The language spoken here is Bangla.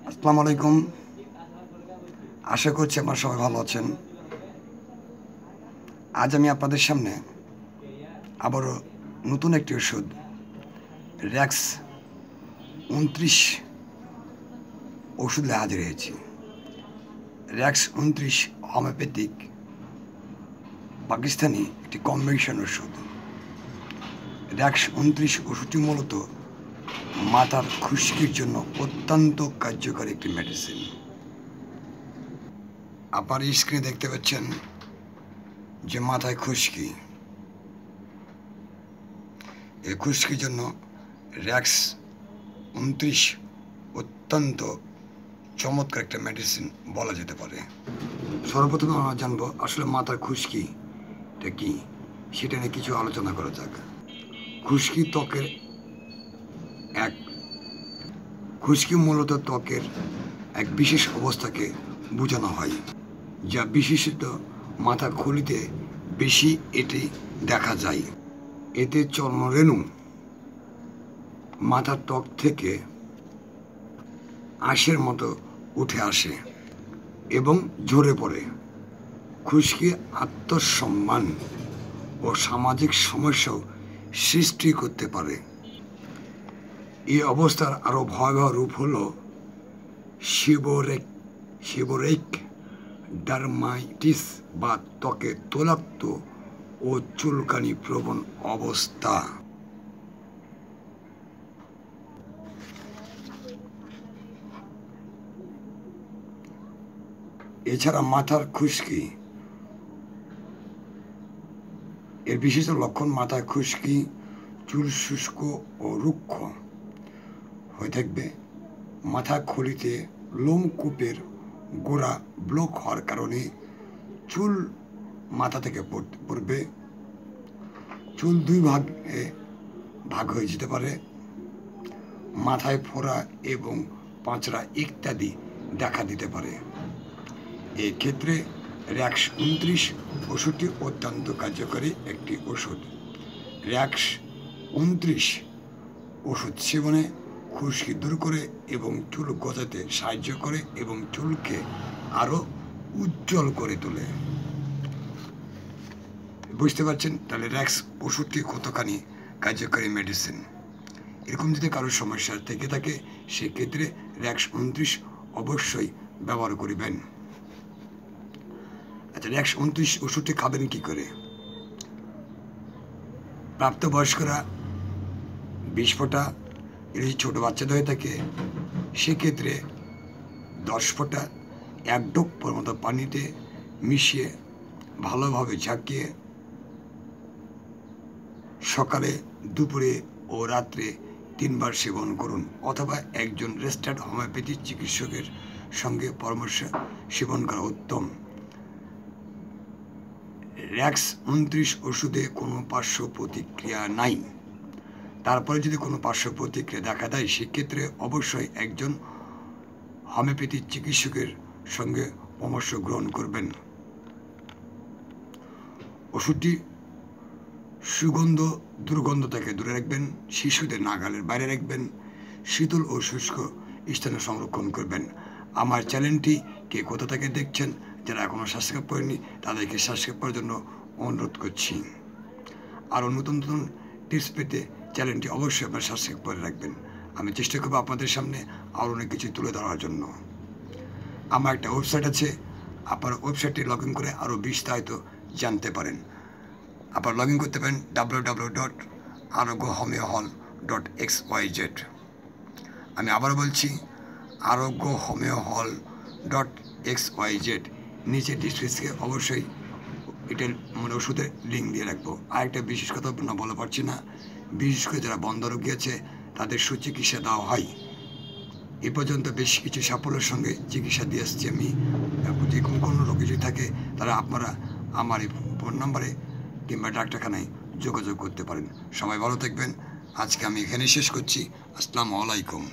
আসসালামু আলাইকুম। আশা করছি আপনারা সবাই ভালো আছেন। আজ আমি আপনাদের সামনে আবারও নতুন একটি ওষুধ র্যাক্স 29 ওষুধ নিয়ে হাজির হয়েছি। র্যাক্স 29 হোমিওপ্যাথিক পাকিস্তানি একটি কম্বিনেশন ওষুধ। র্যাক্স 29 ওষুধটি মূলত মাথার খুশকির জন্য অত্যন্ত কার্যকরী একটি মেডিসিন। আপনার স্ক্রিনে দেখতে পাচ্ছেন যে মাথায় খুশকি, এই খুশকির জন্য র্যাক্স 29 অত্যন্ত চমৎকার একটা মেডিসিন বলা যেতে পারে। সর্বপ্রথমে আমরা জানবো আসলে মাথার খুশকিটা কি, সেটা নিয়ে কিছু আলোচনা করা যাক। খুশকি মূলত ত্বকের এক বিশেষ অবস্থাকে বোঝানো হয়, যা বিশেষত মাথা খুলিতে বেশি এটি দেখা যায়। এতে চর্মরেণু মাথার ত্বক থেকে আঁশের মতো উঠে আসে এবং ঝরে পড়ে। খুশকি আত্মসম্মান ও সামাজিক সমস্যাও সৃষ্টি করতে পারে। এই অবস্থার আরও ভয়াবহ রূপ হল সিবোরেক ডার্মাইটিস বা ত্বকে তৈলাক্ত ও চুলকানি প্রবণ অবস্থা। এছাড়া মাথার খুশকি এর বিশেষ লক্ষণ মাথার খুশকি, চুল শুষ্ক ও রুক্ষ হয়ে থাকবে। মাথা খুলিতে লোমকূপের গোড়া ব্লক হওয়ার কারণে চুল মাথা থেকে পড়বে। চুল দুই ভাগ হয়ে যেতে পারে। মাথায় ফোড়া এবং পাঁচড়া ইত্যাদি দেখা দিতে পারে। এই ক্ষেত্রে র্যাক্স 29 ওষুধটি অত্যন্ত কার্যকরী একটি ওষুধ। র্যাক্স 29 ওষুধ সেবনে খুশকি দূর করে এবং চুল গজাতে সাহায্য করে এবং চুলকে আরও উজ্জ্বল করে তোলে। বুঝতে পারছেন তাহলে র্যাক্স ওষুধটি কতখানি কার্যকরী মেডিসিন। এরকম যদি কারোর সমস্যা থেকে থাকে সেক্ষেত্রে র্যাক্স 29 অবশ্যই ব্যবহার করিবেন। আচ্ছা, র্যাক্স 29 ওষুধটি খাবেন কি করে? প্রাপ্তবয়স্করা 20 ফোঁটা, এর যদি ছোটো বাচ্চাদের হয়ে থাকে সেক্ষেত্রে 10 ফোঁটা 1 ডোপ মতো পানিতে মিশিয়ে ভালোভাবে ঝাঁকিয়ে সকালে, দুপুরে ও রাত্রে 3 বার সেবন করুন, অথবা একজন রেজিস্টার্ড হোমিওপ্যাথি চিকিৎসকের সঙ্গে পরামর্শ সেবন করা উত্তম। র্যাক্স 29 ওষুধে কোনো পার্শ্ব প্রতিক্রিয়া নাই। তারপরে যদি কোনো পার্শ্ব প্রতিক্রিয়া দেখা দেয় সেক্ষেত্রে অবশ্যই একজন হোমিওপ্যাথি চিকিৎসকের সঙ্গে পরামর্শ গ্রহণ করবেন। ওষুধটি সুগন্ধ দুর্গন্ধ থেকে দূরে রাখবেন, শিশুদের নাগালের বাইরে রাখবেন, শীতল ও শুষ্ক স্থানে সংরক্ষণ করবেন। আমার চ্যানেলটি কে কোথা থেকে দেখছেন, যারা এখনও সাবস্ক্রাইব করেনি তাদেরকে সাবস্ক্রাইব করার জন্য অনুরোধ করছি। আরও নতুন নতুন টিপস পেতে চ্যানেলটি অবশ্যই আপনারা সাবস্ক্রাইব করে রাখবেন। আমি চেষ্টা করব আপনাদের সামনে আরও অনেক কিছু তুলে ধরার জন্য। আমার একটা ওয়েবসাইট আছে, আপনারা ওয়েবসাইটটি লগ ইন করে আরও বিস্তারিত জানতে পারেন। আপনারা লগ ইন করতে পারেন www.aroghomeohall.xyz। আমি আবার বলছি aroghomeohall.xyz। নিচে ডিসক্রিপশনে অবশ্যই এটার ওষুধের লিঙ্ক দিয়ে রাখবো। আরেকটা বিশেষ কথা বলা পারছি না, বিশেষ করে যারা বন্ধ রোগী আছে তাদের সুচিকিৎসা দেওয়া হয়। এ পর্যন্ত বেশ কিছু সাফল্যের সঙ্গে চিকিৎসা দিয়ে আসছি আমি। যে কোনো রোগী যদি থাকে তারা আপনারা আমার এই ফোন নাম্বারে কিংবা ডাক্তারখানায় যোগাযোগ করতে পারেন। সবাই ভালো থাকবেন। আজকে আমি এখানে শেষ করছি। আসসালামু আলাইকুম।